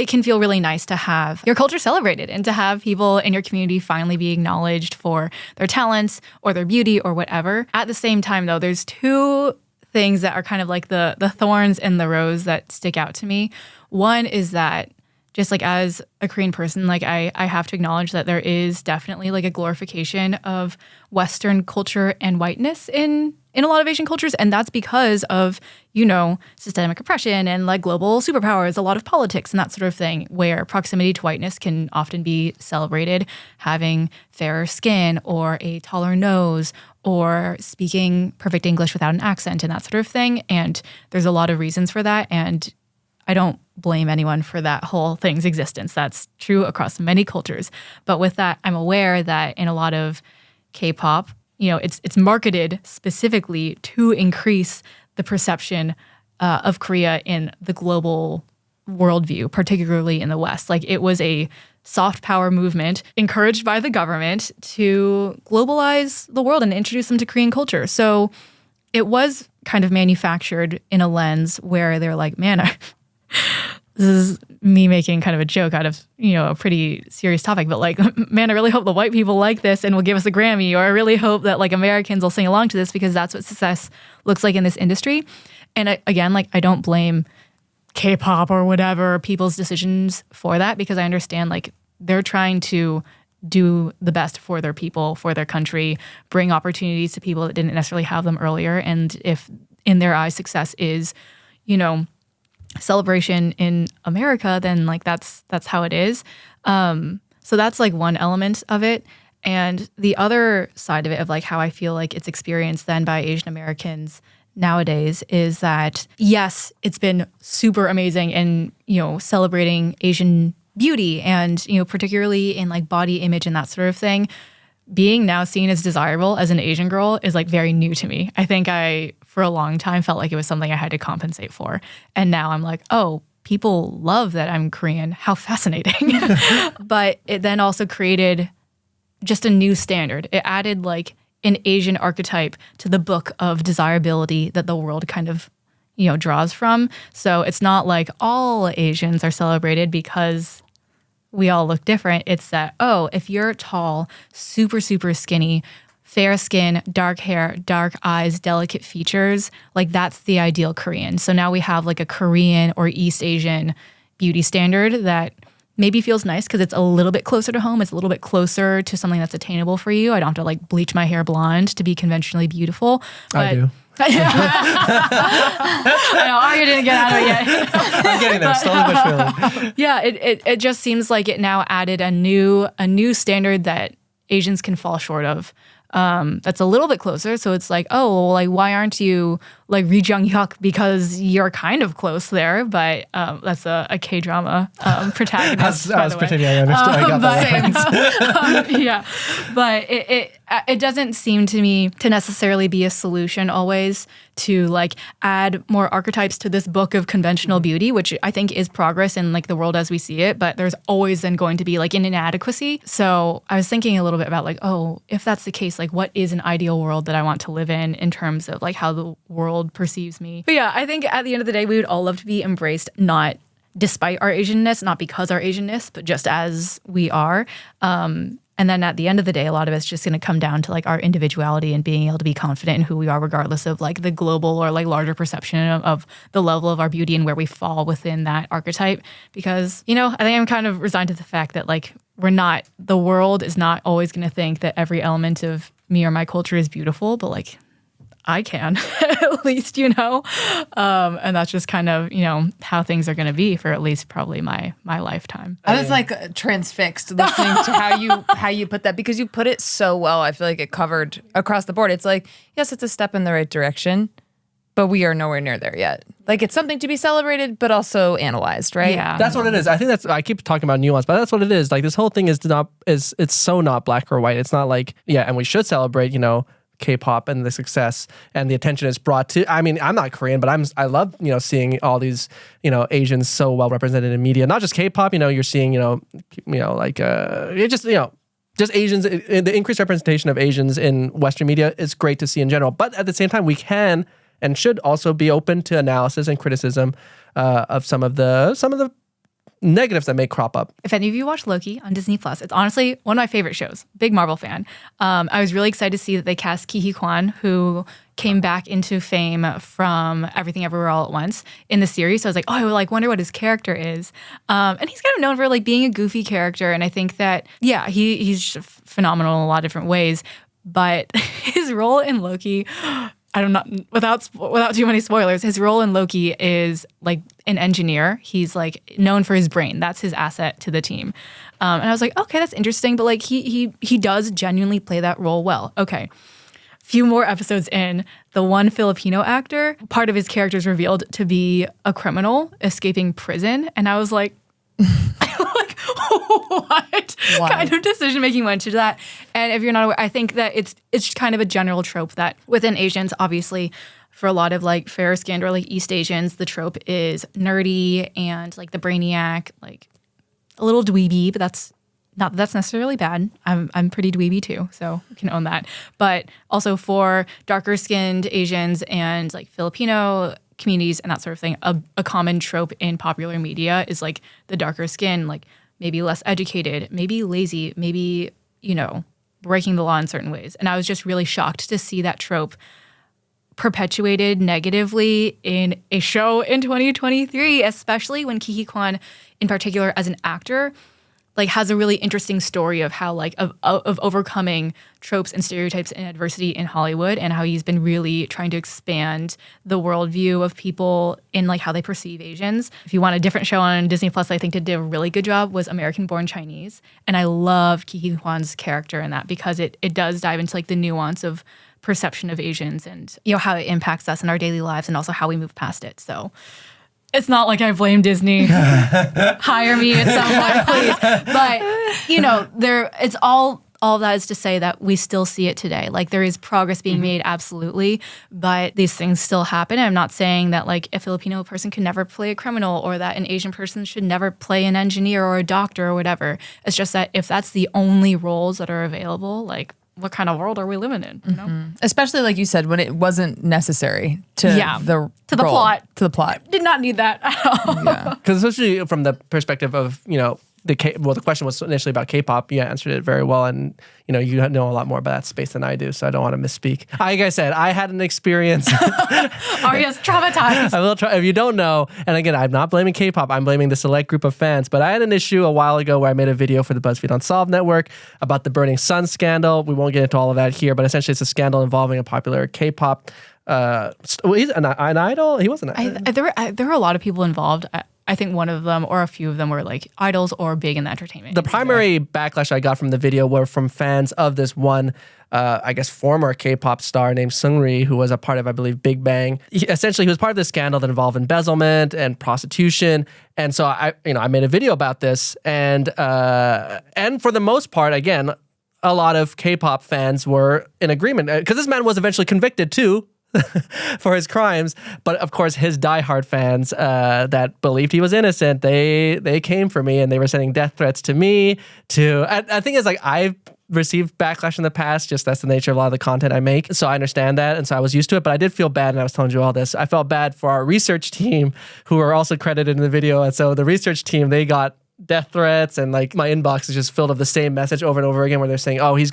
can feel really nice to have your culture celebrated and to have people in your community finally be acknowledged for their talents or their beauty or whatever. At the same time, though, there's two things that are kind of like the thorns in the rose that stick out to me. One is that just like as a Korean person, like I have to acknowledge that there is definitely like a glorification of Western culture and whiteness in a lot of Asian cultures. And that's because of, systemic oppression and like global superpowers, a lot of politics and that sort of thing, where proximity to whiteness can often be celebrated. Having fairer skin or a taller nose or speaking perfect English without an accent and that sort of thing. And there's a lot of reasons for that. And I don't blame anyone for that whole thing's existence. That's true across many cultures. But with that, I'm aware that in a lot of K-pop, it's marketed specifically to increase the perception of Korea in the global worldview, particularly in the West. Like, it was a soft power movement encouraged by the government to globalize the world and introduce them to Korean culture. So it was kind of manufactured in a lens where they're like, man, this is me making kind of a joke out of, a pretty serious topic, but like, man, I really hope the white people like this and will give us a Grammy, or I really hope that like Americans will sing along to this, because that's what success looks like in this industry. And I don't blame Kpop or whatever people's decisions for that, because I understand like they're trying to do the best for their people, for their country, bring opportunities to people that didn't necessarily have them earlier. And if in their eyes success is, celebration in America, then like that's how it is. So that's like one element of it. And the other side of it, of like how I feel like it's experienced then by Asian Americans nowadays, is that yes, it's been super amazing in, celebrating Asian beauty and, particularly in like body image and that sort of thing. Being now seen as desirable as an Asian girl is like very new to me. I think I, for a long time, felt like it was something I had to compensate for. And now I'm like, oh, people love that I'm Korean. How fascinating. But it then also created just a new standard. It added like an Asian archetype to the book of desirability that the world kind of, draws from. So it's not like all Asians are celebrated because we all look different. It's that, oh, if you're tall, super, super skinny, fair skin, dark hair, dark eyes, delicate features, like that's the ideal Korean. So now we have like a Korean or East Asian beauty standard that maybe feels nice because it's a little bit closer to home. It's a little bit closer to something that's attainable for you. I don't have to like bleach my hair blonde to be conventionally beautiful. But I do. I know, Aria didn't get out of it yet. I'm getting there, slowly but surely. Yeah, it just seems like it now added a new standard that Asians can fall short of. That's a little bit closer. So it's like, oh, well, like, why aren't you like Ri Jung-hyuk, because you're kind of close there, but that's a K-drama protagonist. I was pretending I understood. I got that. Yeah, but it doesn't seem to me to necessarily be a solution always to like add more archetypes to this book of conventional beauty, which I think is progress in like the world as we see it, but there's always then going to be like an inadequacy. So I was thinking a little bit about like, oh, if that's the case, like what is an ideal world that I want to live in terms of like how the world perceives me. But yeah, I think at the end of the day, we would all love to be embraced, not despite our Asianness, not because our Asianness, but just as we are. And then at the end of the day, a lot of it's just going to come down to like our individuality and being able to be confident in who we are, regardless of like the global or like larger perception of the level of our beauty and where we fall within that archetype. Because, I think I'm kind of resigned to the fact that like the world is not always going to think that every element of me or my culture is beautiful, but like I can at least, and that's just kind of, how things are going to be for at least probably my lifetime. I was like transfixed listening to how you put that, because you put it so well. I feel like it covered across the board. It's like, yes, it's a step in the right direction, but we are nowhere near there yet. Like, it's something to be celebrated, but also analyzed, right? Yeah. That's what it is. I think I keep talking about nuance, but that's what it is. Like, this whole thing is it's so not black or white. It's not like, and we should celebrate, K-pop and the success and the attention it's brought to. I mean, I'm not Korean, but I love, seeing all these, Asians so well represented in media, not just K-pop, you're seeing, just Asians, the increased representation of Asians in Western media is great to see in general. But at the same time, we can and should also be open to analysis and criticism of some of the negatives that may crop up. If any of you watch Loki on Disney Plus, it's honestly one of my favorite shows. Big Marvel fan. I was really excited to see that they cast Ki-hee Kwan, who came back into fame from Everything Everywhere All at Once in the series. So I was like, oh, I wonder what his character is. And he's kind of known for like being a goofy character. And I think that, he's phenomenal in a lot of different ways. But his role in Loki, I don't know, without too many spoilers, his role in Loki is like an engineer. He's like known for his brain. That's his asset to the team. And I was like, okay, that's interesting. But like he does genuinely play that role well. Okay. Few more episodes in, the one Filipino actor, part of his character is revealed to be a criminal escaping prison. And I was like, Like, what kind of decision making went into that? And if you're not aware, I think that it's kind of a general trope that within Asians, obviously, for a lot of like fair skinned or like East Asians, the trope is nerdy and like the brainiac, like a little dweeby, but that's necessarily bad. I'm pretty dweeby too, so I can own that. But also for darker skinned Asians and like Filipino communities and that sort of thing, a common trope in popular media is like the darker skin, like maybe less educated, maybe lazy, maybe, breaking the law in certain ways. And I was just really shocked to see that trope perpetuated negatively in a show in 2023, especially when Ke Huy Quan, in particular as an actor, like has a really interesting story of how like of overcoming tropes and stereotypes and adversity in Hollywood, and how he's been really trying to expand the worldview of people in like how they perceive Asians. If you want a different show on Disney Plus, I think did a really good job was American Born Chinese. And I love Ke Huy Quan's character in that because it does dive into like the nuance of perception of Asians and how it impacts us in our daily lives and also how we move past it. So it's not like I blame Disney. Hire me at some point, please. But it's all that is to say that we still see it today. Like there is progress being made, absolutely, but these things still happen. I'm not saying that like a Filipino person can never play a criminal or that an Asian person should never play an engineer or a doctor or whatever. It's just that if that's the only roles that are available, like what kind of world are we living in? You know? Especially like you said, when it wasn't necessary to the plot. To the plot. Did not need that at all. Yeah, because especially from the perspective of the question was initially about Kpop. You answered it very well, and you know a lot more about that space than I do, so I don't want to misspeak. Like I said, I had an experience. Aria's traumatized. I will try. If you don't know, and again, I'm not blaming Kpop. I'm blaming the select group of fans. But I had an issue a while ago where I made a video for the BuzzFeed Unsolved Network about the Burning Sun scandal. We won't get into all of that here, but essentially, it's a scandal involving a popular Kpop. He's an idol. He wasn't. There were a lot of people involved. I think one of them or a few of them were like idols or big in the entertainment. The primary backlash I got from the video were from fans of this one, I guess, former K-pop star named Seungri, who was a part of, I believe, Big Bang. He was part of this scandal that involved embezzlement and prostitution. And so I made a video about this, and for the most part, again, a lot of K-pop fans were in agreement because this man was eventually convicted too. For his crimes, but of course his diehard fans that believed he was innocent, they came for me and they were sending death threats to me. I think it's like I've received backlash in the past, just that's the nature of a lot of the content I make, so I understand that, and so I was used to it. But I did feel bad, and I was telling Joelle this. I felt bad for our research team, who are also credited in the video, and so the research team, they got death threats, and like my inbox is just filled of the same message over and over again where they're saying, oh, he's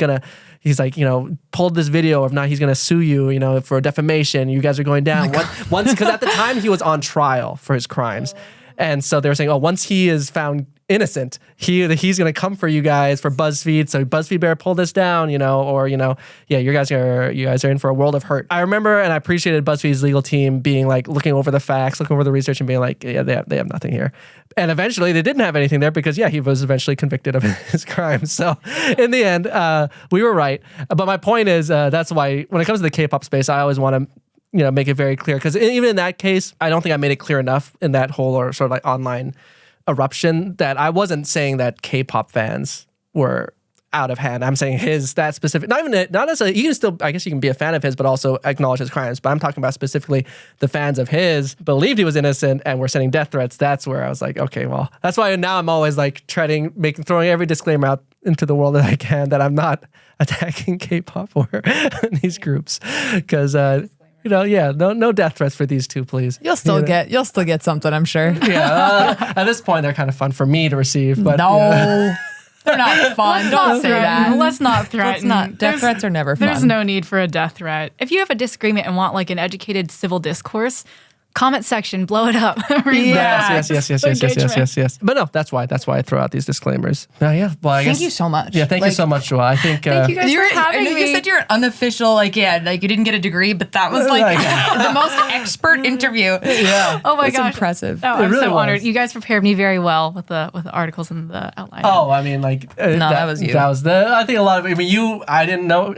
pulled this video, if not he's gonna sue you, for defamation, you guys are going down. Once because at the time he was on trial for his crimes, and so they were saying, oh, once he is found innocent, he's gonna come for you guys for BuzzFeed, so BuzzFeed better pull this down, you guys are in for a world of hurt. I remember, and I appreciated BuzzFeed's legal team being like looking over the facts, looking over the research, and being like, yeah, they have nothing here. And eventually they didn't have anything there because he was eventually convicted of his crimes. So in the end, we were right. But my point is, that's why when it comes to the K-pop space, I always want to make it very clear, because even in that case, I don't think I made it clear enough in that whole or sort of like online eruption that I wasn't saying that K-pop fans were out of hand. I'm saying that specific, not necessarily, you can still, I guess you can be a fan of his, but also acknowledge his crimes. But I'm talking about specifically the fans of his believed he was innocent and were sending death threats. That's where I was like, okay, well, that's why now I'm always like throwing every disclaimer out into the world that I can, that I'm not attacking K-pop or these groups. Because, no death threats for these two, please. You'll still get something, I'm sure. Yeah, at this point, they're kind of fun for me to receive. But no. They're not fun. Don't say that. Let's not threaten. Death threats are never fun. There's no need for a death threat. If you have a disagreement and want like an educated civil discourse, comment section, blow it up. Yes. But no, that's why I throw out these disclaimers. Thank you so much. Yeah, thank you so much, Joelle. I think thank you guys for having me. You said you're an unofficial, you didn't get a degree, but that was the most expert interview. Yeah. Oh my gosh, impressive. Oh, I'm so honored. You guys prepared me very well with the articles and the outline. Oh, I mean, that was you. That was I think a lot of. I mean, I didn't know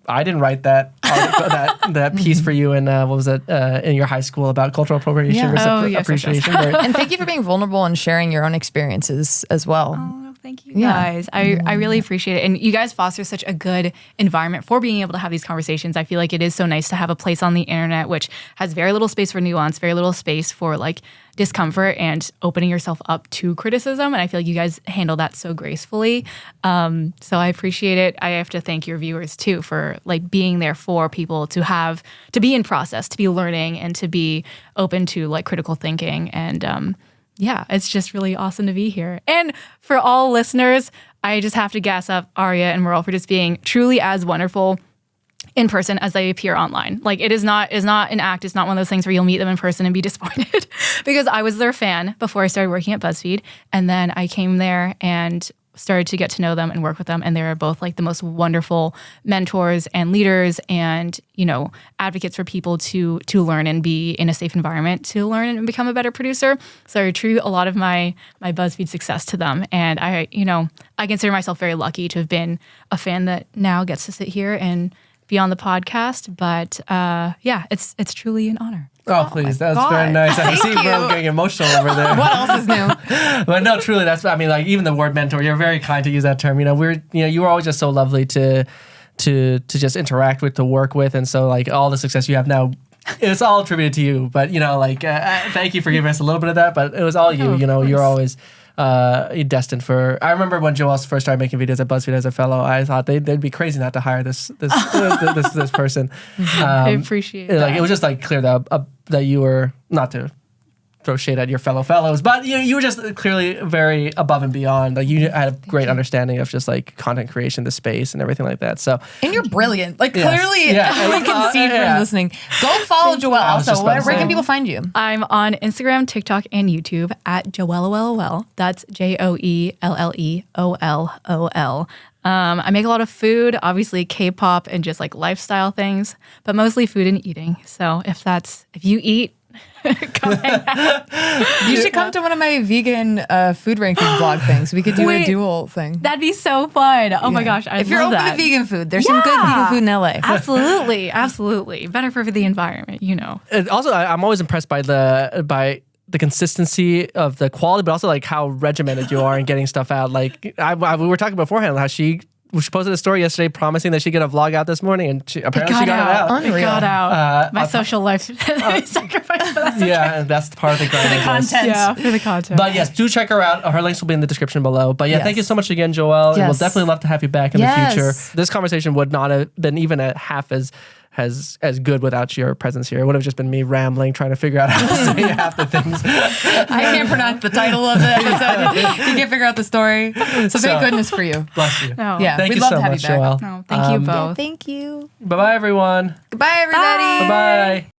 I didn't write that article, that piece for you in what was it in your high school about about cultural appropriation versus appreciation. And thank you for being vulnerable and sharing your own experiences as well. Oh, thank you guys. I really appreciate it. And you guys foster such a good environment for being able to have these conversations. I feel like it is so nice to have a place on the internet which has very little space for nuance, very little space for like discomfort and opening yourself up to criticism. And I feel like you guys handle that so gracefully. So I appreciate it. I have to thank your viewers too for like being there for people to be in process, to be learning, and to be open to like critical thinking. And yeah, it's just really awesome to be here. And for all listeners, I just have to gas up Aria and Merle for just being truly as wonderful in person as they appear online. Like it is not an act. It's not one of those things where you'll meet them in person and be disappointed because I was their fan before I started working at BuzzFeed. And then I came there and started to get to know them and work with them. And they were both like the most wonderful mentors and leaders and, you know, advocates for people to learn and be in a safe environment to learn and become a better producer. So I attribute a lot of my BuzzFeed success to them. And I consider myself very lucky to have been a fan that now gets to sit here and be on the podcast. But yeah, it's truly an honor. Oh, please. That's very nice. I see Merle getting emotional over there. What else is new? But no, truly, like even the word mentor, you're very kind to use that term. You know, you were always just so lovely to just interact with, to work with. And so like all the success you have now, it's all attributed to you. But, you know, like, thank you for giving us a little bit of that, but it was all you. You know, you're always destined for. I remember when Joelle first started making videos at BuzzFeed as a fellow, I thought they'd be crazy not to hire this person. I appreciate that. Like it was just like clear that you were, not to throw shade at your fellows, but you were just clearly very above and beyond. Like you had a great understanding of just like content creation, the space, and everything like that. So and you're brilliant. Like clearly, I can see from listening. Go follow Joelle. Also, where can people find you? I'm on Instagram, TikTok, and YouTube at JoelleOL. That's JoelleOLOL. I make a lot of food, obviously Kpop and just like lifestyle things, but mostly food and eating. So if you eat, come hang out. You should come to one of my vegan food ranking vlog things. We could do a dual thing. That'd be so fun. Oh my gosh, if you're open to vegan food, there's some good vegan food in LA. Absolutely. Better for the environment, you know. And also, I'm always impressed by the consistency of the quality, but also like how regimented you are in getting stuff out. Like we were talking beforehand how she posted a story yesterday promising that she'd get a vlog out this morning, and apparently she got it out. Unreal. It got out. My social life sacrificed for that. Yeah, and that's part of the grind. For the content. Yeah, for the content. But yes, do check her out. Her links will be in the description below. But yeah, thank you so much again, Joelle. And we'll definitely love to have you back in the future. This conversation would not have been even a half as good without your presence here. It would have just been me rambling, trying to figure out how to say half the things. I can't pronounce the title of the episode. You can't figure out the story. So thank goodness for you. Bless you. No. Yeah, thank we'd you love so to have much, you back. Joelle. No, thank you both. Thank you. Bye-bye, everyone. Goodbye, everybody. Bye-bye.